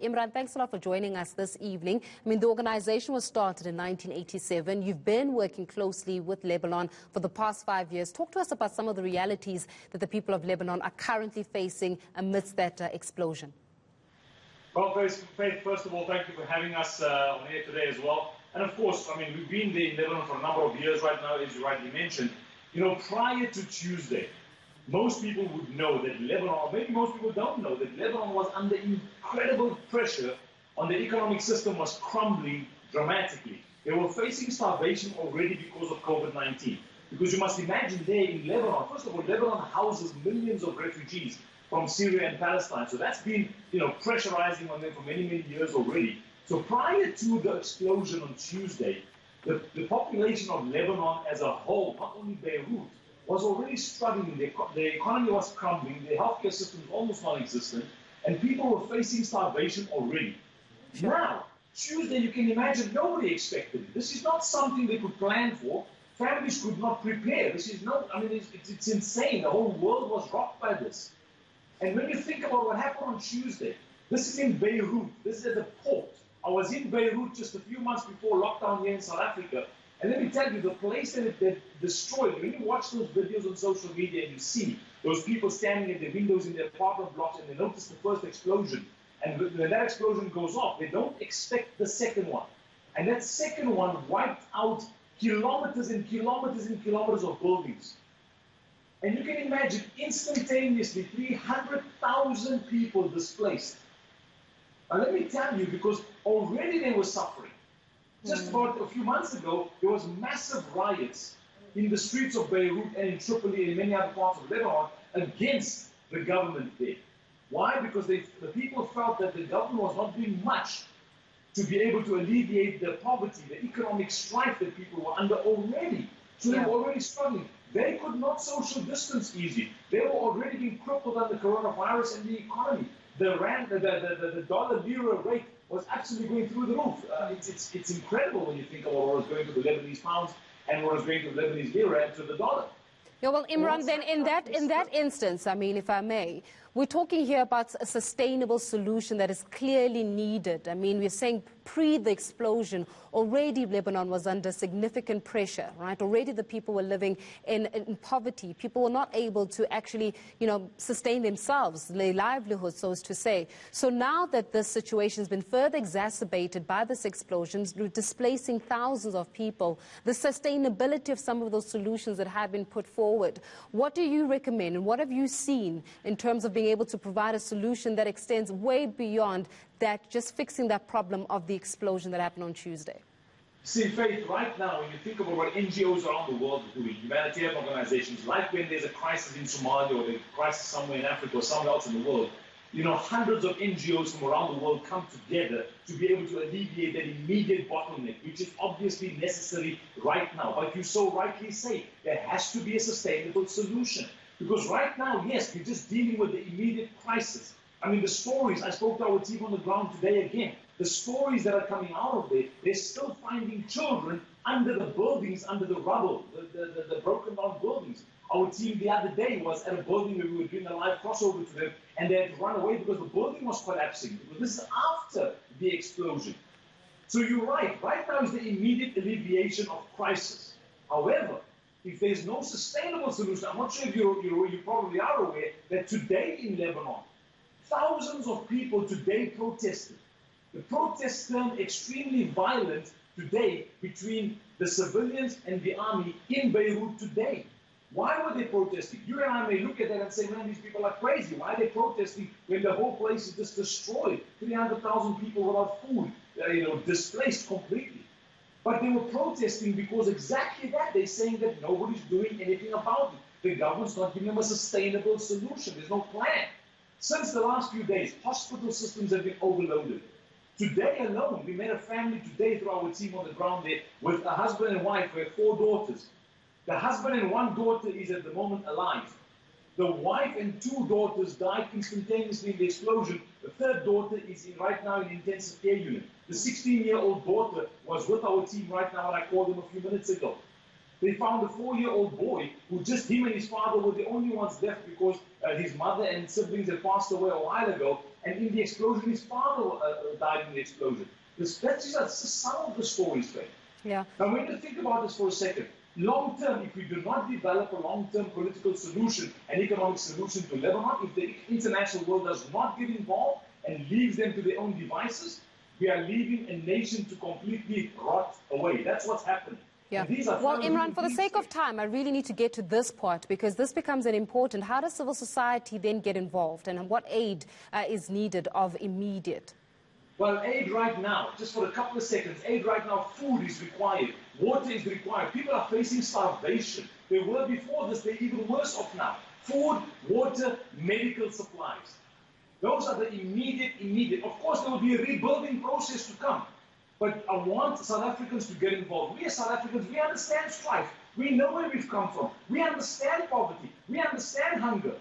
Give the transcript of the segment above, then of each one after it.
Imraan, thanks a lot for joining us this evening. I mean, the organization was started in 1987. You've been working closely with Lebanon for the past 5 years. Talk to us about some of the realities that the people of Lebanon are currently facing amidst that explosion. Well, Faith, first of all, thank you for having us on air today as well. And of course, I mean, we've been there in Lebanon for a number of years right now, as you rightly mentioned. You know, prior to Tuesday, most people would know that Lebanon, or maybe most people don't know, that Lebanon was under incredible pressure and the economic system was crumbling dramatically. They were facing starvation already because of COVID-19. Because you must imagine there in Lebanon, first of all, Lebanon houses millions of refugees from Syria and Palestine. So that's been, pressurizing on them for many, many years already. So prior to the explosion on Tuesday, the population of Lebanon as a whole, not only Beirut, was already struggling. The economy was crumbling, the healthcare system was almost non-existent, and people were facing starvation already. Sure. Now, Tuesday, you can imagine, nobody expected it. This is not something they could plan for. Families could not prepare. This is not, I mean, it's insane. The whole world was rocked by this. And when you think about what happened on Tuesday, this is in Beirut. This is at the port. I was in Beirut just a few months before lockdown here in South Africa. And let me tell you, the place that it destroyed, when you watch those videos on social media and you see those people standing at the windows in their apartment blocks and they notice the first explosion, and when that explosion goes off, they don't expect the second one. And that second one wiped out kilometers and kilometers and kilometers of buildings. And you can imagine, instantaneously, 300,000 people displaced. Now let me tell you, because already they were suffering. Just about a few months ago, there was massive riots in the streets of Beirut and in Tripoli and many other parts of Lebanon against the government there. Why? Because the people felt that the government was not doing much to be able to alleviate the poverty, the economic strife that people were under already. So they were already struggling. They could not social distance easy. They were already being crippled under coronavirus and the economy. The dollar lira rate was absolutely going through the roof. It's incredible when you think about what was going to the Lebanese pounds and what was going to the Lebanese lira and to the dollar. Yeah, well, Imraan, then in that instance, I mean, if I may, we're talking here about a sustainable solution that is clearly needed. I mean, we're saying pre the explosion, already Lebanon was under significant pressure, right? Already the people were living in poverty. People were not able to actually, sustain themselves, their livelihoods, so as to say. So now that this situation has been further exacerbated by this explosion, displacing thousands of people, the sustainability of some of those solutions that have been put forward, what do you recommend and what have you seen in terms of being able to provide a solution that extends way beyond that, just fixing that problem of the explosion that happened on Tuesday? See, Faith, right now, when you think about what NGOs around the world are doing, humanitarian organizations, like when there's a crisis in Somalia or a crisis somewhere in Africa or somewhere else in the world, hundreds of NGOs from around the world come together to be able to alleviate that immediate bottleneck, which is obviously necessary right now. But you so rightly say, there has to be a sustainable solution. Because right now, yes, we're just dealing with the immediate crisis. I mean, the stories, I spoke to our team on the ground today again, the stories that are coming out of there, they're still finding children under the buildings, under the rubble, the broken down buildings. Our team the other day was at a building where we were doing a live crossover to them, and they had to run away because the building was collapsing. Because this is after the explosion. So you're right. Right now is the immediate alleviation of crisis. However, if there's no sustainable solution, I'm not sure if you probably are aware that today in Lebanon, thousands of people today protested. The protests turned extremely violent today between the civilians and the army in Beirut today. Why were they protesting? You and I may look at that and say, man, these people are crazy. Why are they protesting when the whole place is just destroyed? 300,000 people without food, displaced completely. But they were protesting because exactly that. They're saying that nobody's doing anything about it. The government's not giving them a sustainable solution. There's no plan. Since the last few days, hospital systems have been overloaded. Today alone, we met a family today through our team on the ground there with a husband and wife who have 4 daughters. The husband and 1 daughter is at the moment alive. The wife and 2 daughters died instantaneously in the explosion. The 3rd daughter is right now in intensive care unit. The 16-year-old daughter was with our team right now, and I called him a few minutes ago. They found a 4-year-old boy who just him and his father were the only ones left because his mother and siblings had passed away a while ago. and in the explosion his father died in the explosion. That's just some of the stories, right? Yeah. Now, when you think about this for a second, long-term, if we do not develop a long-term political solution and economic solution to Lebanon, if the international world does not get involved and leaves them to their own devices, we are leaving a nation to completely rot away. That's what's happening. Yeah. Well, Imraan, for the sake of time, I really need to get to this part because this becomes an important. How does civil society then get involved, and what aid is needed of immediate? Well, aid right now, just for a couple of seconds, aid right now, food is required, water is required. People are facing starvation. They were before this, they're even worse off now. Food, water, medical supplies. Those are the immediate. Of course, there will be a rebuilding process to come. But I want South Africans to get involved. We as South Africans, we understand strife. We know where we've come from. We understand poverty. We understand hunger.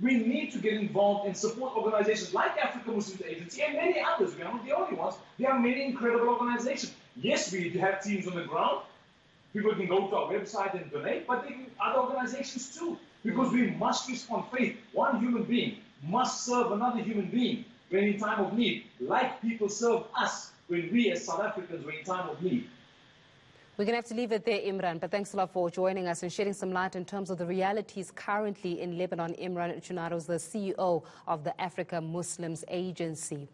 We need to get involved and support organizations like African Muslims Agency and many others. We are not the only ones. There are many incredible organizations. Yes, we have teams on the ground. People can go to our website and donate, but there are other organizations too. Because we must respond. Faith, one human being must serve another human being when in time of need, like people serve us when we as South Africans were in time of need. We're going to have to leave it there, Imraan, but thanks a lot for joining us and shedding some light in terms of the realities currently in Lebanon. Imraan Choonara is the CEO of the Africa Muslims Agency.